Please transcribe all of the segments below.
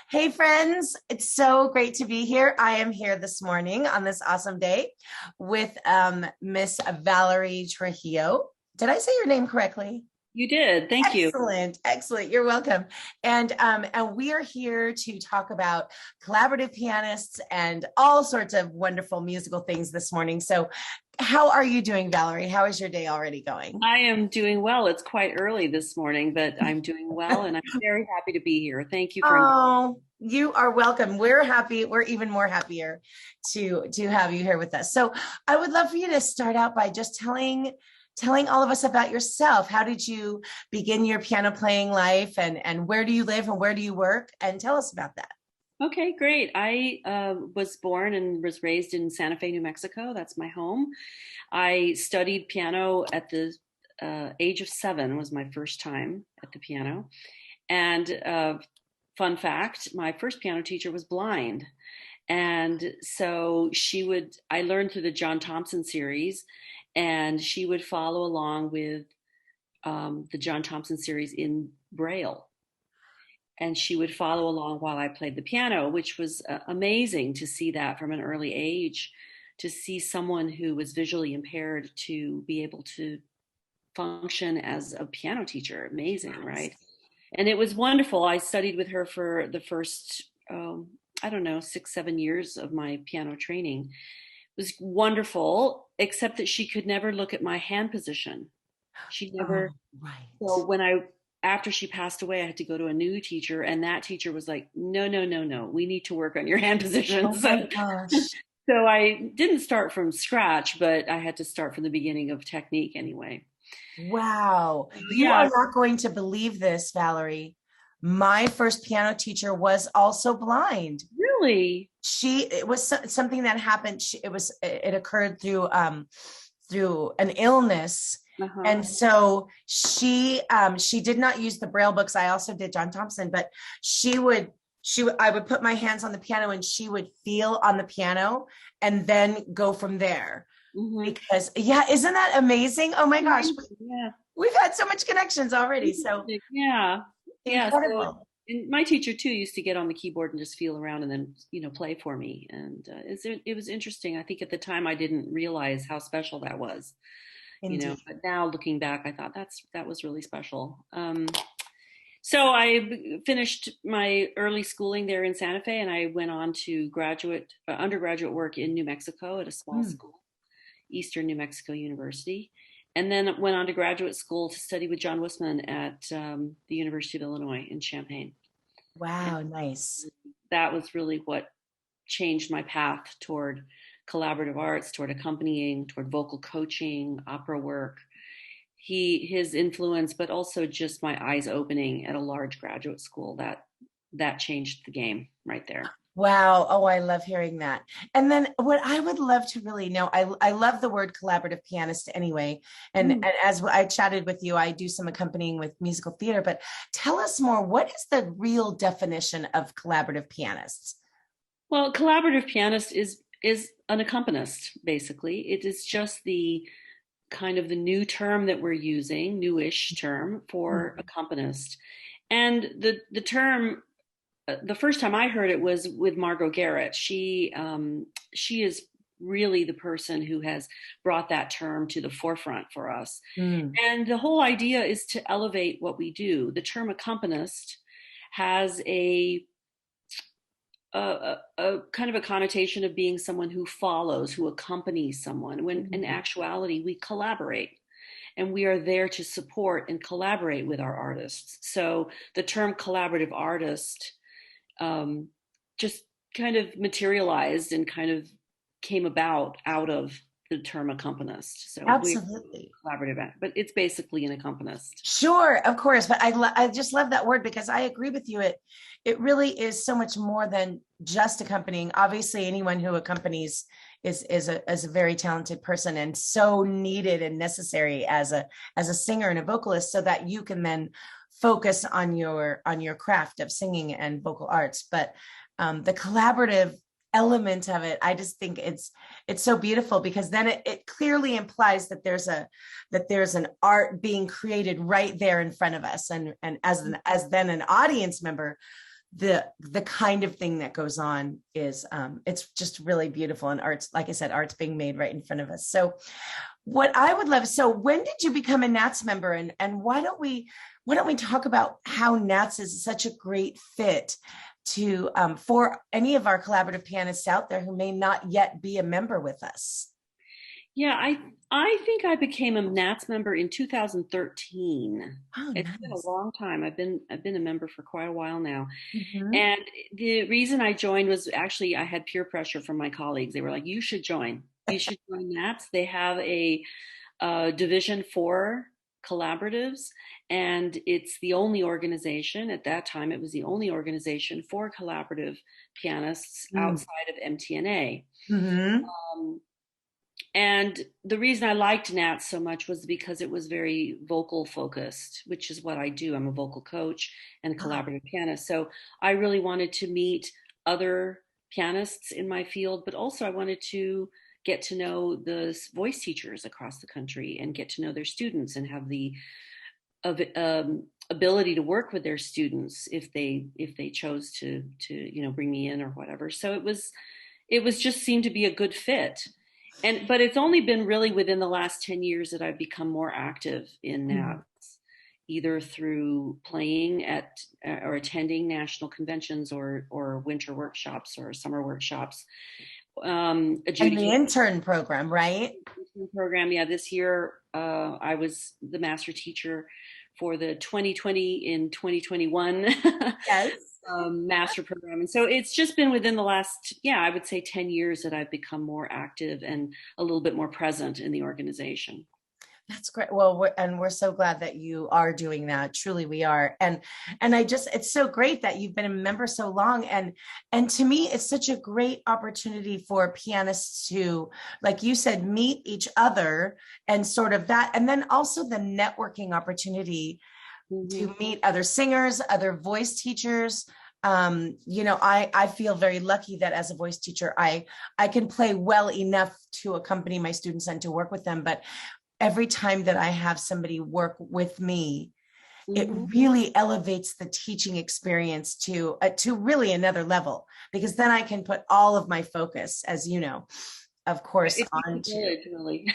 Hey, friends, it's so great to be here. I am here this morning on this awesome day with Miss Valerie Trujillo. Did I say your name correctly? You did. Thank you. Excellent, excellent. You're welcome. And we are here to talk about collaborative pianists and all sorts of wonderful musical things this morning. So, how are you doing, Valerie? How is your day already going? I am doing well. It's quite early this morning, but I'm doing well and I'm very happy to be here. Thank you for inviting Oh, you are welcome. We're happy. We're even more happier to have you here with us. So I would love for you to start out by just telling all of us about yourself. How did you begin your piano playing life and where do you live and where do you work? And tell us about that. me. Okay, great. I was born and was raised in Santa Fe, New Mexico. That's my home. I studied piano at the age of 7 was my first time at the piano. And fun fact, my first piano teacher was blind. And so I learned through the John Thompson series, and she would follow along with the John Thompson series in Braille. And she would follow along while I played the piano, which was amazing to see that from an early age, to see someone who was visually impaired to be able to function as a piano teacher. Amazing, right? And it was wonderful. I studied with her for the first, I don't know, 6, 7 years of my piano training. It was wonderful, except that she could never look at my hand position. She Oh, never. right. So after she passed away, I had to go to a new teacher, and that teacher was like, "No, no, no, no. We need to work on your hand position." Oh my gosh. So I didn't start from scratch, but I had to start from the beginning of technique anyway. Wow. You are Yeah, not going to believe this, Valerie. My first piano teacher was also blind. really. It was something that happened. It occurred through an illness. Uh-huh. And so she did not use the Braille books. I also did John Thompson, but I would put my hands on the piano and she would feel on the piano and then go from there. Hmm. Because yeah, isn't that amazing? Oh my gosh, Yeah. we've had so much connections already. So Interesting. Yeah. Yeah. So incredible. and my teacher too used to get on the keyboard and just feel around and then, play for me. And it was interesting. I think at the time I didn't realize how special that was, Indeed. but now looking back, I thought that was really special. So I finished my early schooling there in Santa Fe, and I went on to undergraduate work in New Mexico at a small Hmm. school, Eastern New Mexico University, and then went on to graduate school to study with John Wisman at the University of Illinois in Champaign. And Wow, nice. that was really what changed my path toward collaborative arts, toward accompanying, toward vocal coaching, opera work. His influence, but also just my eyes opening at a large graduate school that changed the game right there. Wow. Oh, I love hearing that. And then what I would love to really know, I love the word collaborative pianist anyway. And as I chatted with you, I do some accompanying with musical theater, but tell us more. What is the real definition of collaborative pianists? Well, collaborative pianist is an accompanist, basically. It is just the kind of the new term that we're using, newish term for accompanist. And the term, the first time I heard it was with Margot Garrett. She is really the person who has brought that term to the forefront for us. Mm. And the whole idea is to elevate what we do. The term accompanist has a kind of a connotation of being someone who follows, who accompanies someone, when in actuality we collaborate and we are there to support and collaborate with our artists. So the term collaborative artist just kind of materialized and kind of came about out of the term accompanist. So we're Absolutely. collaborative, but it's basically an accompanist. Sure, of course, but I just love that word because I agree with you. It really is so much more than just accompanying. Obviously, anyone who accompanies is a very talented person and so needed and necessary as a singer and a vocalist, so that you can then focus on your craft of singing and vocal arts. But the collaborative element of it, I just think it's so beautiful because then it clearly implies that there's an art being created right there in front of us, and as then an audience member, the kind of thing that goes on is it's just really beautiful, and art's, like I said, art's being made right in front of us. So what I would love, so when did you become a Nats member, and why don't we talk about how Nats is such a great fit to for any of our collaborative pianists out there who may not yet be a member with us? Yeah, I think I became a Nats member in 2013. Oh, It's been a nice. long time. I've been a member for quite a while now. Mhm. And the reason I joined was actually I had peer pressure from my colleagues. They were like, "You should join. You should join Nats. They have a Division 4 collaboratives, and it's the only organization at that time. It was the only organization for collaborative pianists outside of MTNA." Mm-hmm. Um, and the reason I liked Nats so much was because it was very vocal focused, which is what I do. I'm a vocal coach and a collaborative pianist. So I really wanted to meet other pianists in my field, but also I wanted to get to know the voice teachers across the country and get to know their students and have the ability to work with their students if they chose to bring me in or whatever. So it was just seemed to be a good fit. But it's only been really within the last 10 years that I've become more active in Mm-hmm. that, either through playing at or attending national conventions or winter workshops or summer workshops. And the Adjudication intern program, right? program. Yeah, this year I was the master teacher for the 2020 in 2021 Yes. master program. And so it's just been within the last, yeah, I would say 10 years that I've become more active and a little bit more present in the organization. That's great. Well, we're so glad that you are doing that. Truly, we are. And it's so great that you've been a member so long. And to me, it's such a great opportunity for pianists to, like you said, meet each other and sort of that, and then also the networking opportunity Mm-hmm. to meet other singers, other voice teachers. I feel very lucky that as a voice teacher, I can play well enough to accompany my students and to work with them. But every time that I have somebody work with me, it Mm-hmm. really elevates the teaching experience to really another level, because then I can put all of my focus, as you know, of course, It takes a onto. village, really.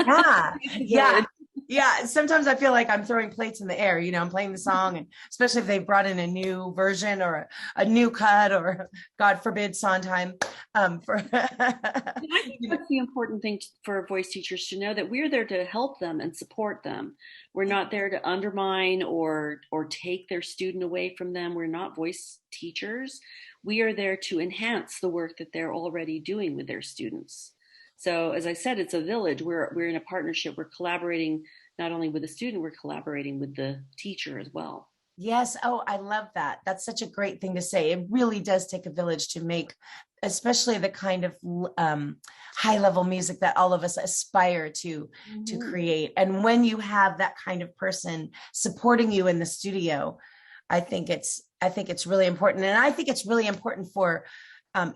Yeah, It takes a yeah, village. yeah. Sometimes I feel like I'm throwing plates in the air, I'm playing the song, and especially if they brought in a new version or a new cut, or God forbid Sondheim, for And I think you know. that's the important thing for voice teachers to know, that we're there to help them and support them. We're not there to undermine or take their student away from them. We're not voice teachers. We are there to enhance the work that they're already doing with their students. So as I said, it's a village. We're in a partnership. We're collaborating not only with the student, we're collaborating with the teacher as well. Yes. Oh, I love that. That's such a great thing to say. It really does take a village to make, especially the kind of high level music that all of us aspire to Mm-hmm. create. And when you have that kind of person supporting you in the studio, I think it's really important. And I think it's really important for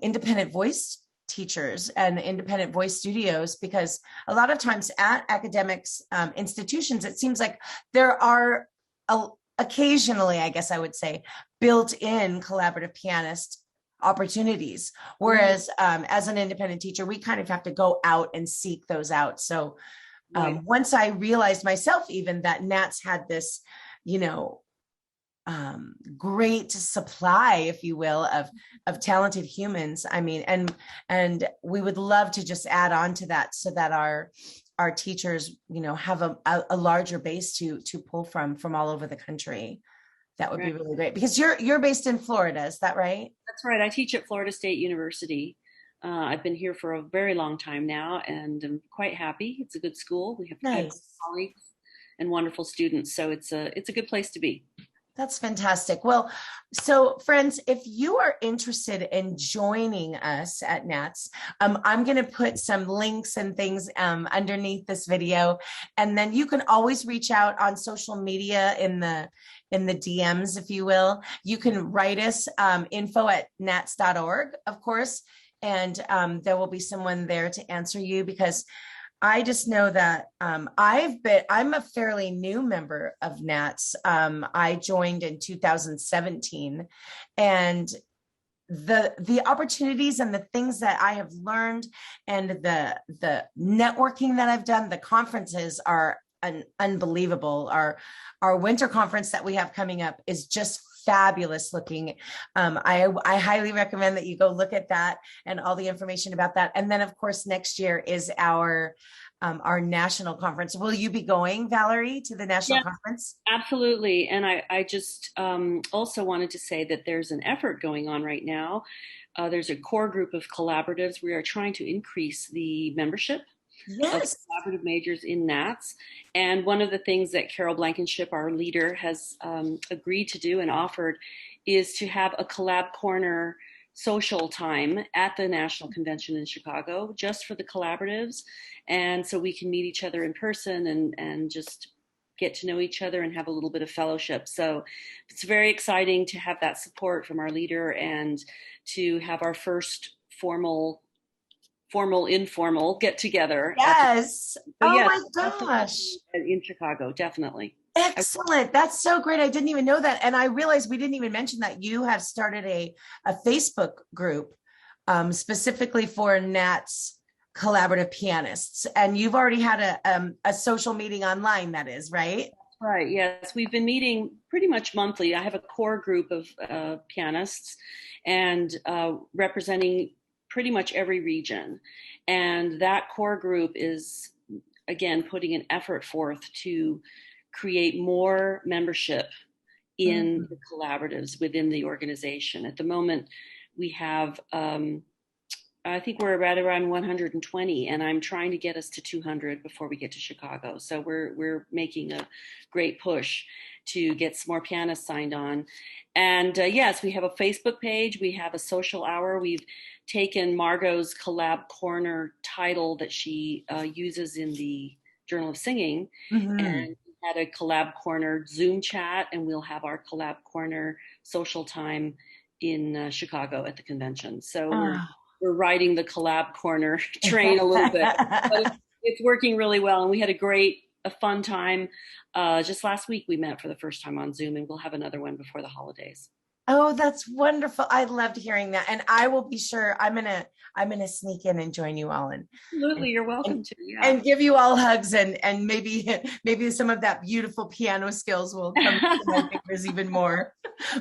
independent voice teachers and independent voice studios, because a lot of times at academics institutions, it seems like there are a, occasionally, I guess I would say, built-in collaborative pianist opportunities. Mm-hmm. Whereas as an independent teacher, we kind of have to go out and seek those out. So Right. once I realized myself even that Nats had this, you know, great supply, if you will, of talented humans. I mean, and we would love to just add on to that so that our teachers, have a larger base to pull from all over the country. That would be Right. really great, because you're based in Florida, is that right? That's right. I teach at Florida State University. I've been here for a very long time now, and I'm quite happy. It's a good school. We have excellent Nice. colleagues and wonderful students, so it's a good place to be. That's fantastic. Well, so friends, if you are interested in joining us at Nats, I'm going to put some links and things underneath this video, and then you can always reach out on social media in the DMs, if you will. You can write us info@nats.org, of course, and there will be someone there to answer you, because I just know that I'm a fairly new member of Nats. I joined in 2017, and the opportunities and the things that I have learned and the networking that I've done, the conferences are unbelievable. Our winter conference that we have coming up is just fabulous looking. I highly recommend that you go look at that and all the information about that. And then of course next year is our national conference. Will you be going, Valerie, to the national Yeah, conference? absolutely. And I just also wanted to say that there's an effort going on right now. There's a core group of collaboratives. We are trying to increase the membership of Yes. collaborative majors in NATS. And one of the things that Carol Blankenship, our leader, has agreed to do and offered is to have a collab corner social time at the national convention in Chicago just for the collaboratives. And so we can meet each other in person and just get to know each other and have a little bit of fellowship. So it's very exciting to have that support from our leader and to have our first informal get together at the, Yes. so Oh yes, my gosh. in Chicago, definitely. Excellent. That's so great. I didn't even know that. And I realized we didn't even mention that you have started a Facebook group specifically for Nat's collaborative pianists. And you've already had a social meeting online, that is, right? Right. Yes, we've been meeting pretty much monthly. I have a core group of pianists and representing pretty much every region. And that core group is, again, putting an effort forth to create more membership in Mhm. the collaboratives within the organization. At the moment, we have, I think we're right around 120, and I'm trying to get us to 200 before we get to Chicago. So we're making a great push to get some more pianists signed on. And yes, we have a Facebook page. We have a social hour. We've taken Margot's Collab Corner title that she uses in the Journal of Singing, Mhm. and we had a Collab Corner Zoom chat, and we'll have our Collab Corner social time in Chicago at the convention. So Oh. we're riding the Collab Corner train a little bit, but it's working really well. And we had a fun time. Just last week, we met for the first time on Zoom, and we'll have another one before the holidays. Oh, that's wonderful. I loved hearing that. And I will be sure I'm gonna sneak in and join you all and Absolutely, you're and welcome to. Yeah. and give you all hugs and maybe some of that beautiful piano skills will come to my fingers even more.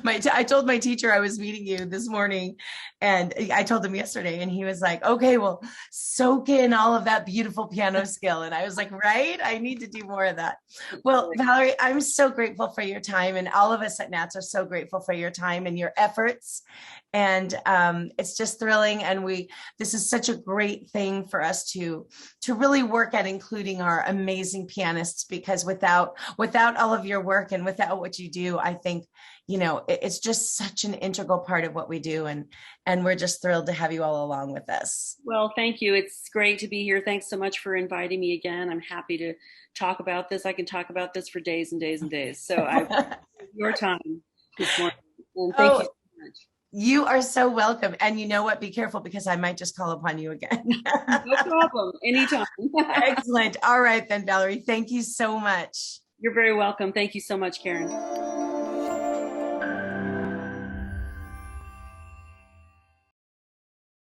I told my teacher I was meeting you this morning, and I told him yesterday, and he was like, "Okay, well, soak in all of that beautiful piano skill." And I was like, "Right, I need to do more of that." Well, Valerie, I'm so grateful for your time, and all of us at Nats are so grateful for your time and your efforts. And it's just thrilling, and this is such a great thing for us to really work at including our amazing pianists, because without all of your work and without what you do, I think it's just such an integral part of what we do, and we're just thrilled to have you all along with us. Well, thank you. It's great to be here. Thanks so much for inviting me again. I'm happy to talk about this. I can talk about this for days and days and days. So I appreciate your time this morning. And thank you Oh, so much. you are so welcome. And you know what? Be careful, because I might just call upon you again. No problem. Anytime. Excellent. All right then, Valerie. Thank you so much. You're very welcome. Thank you so much, Karen.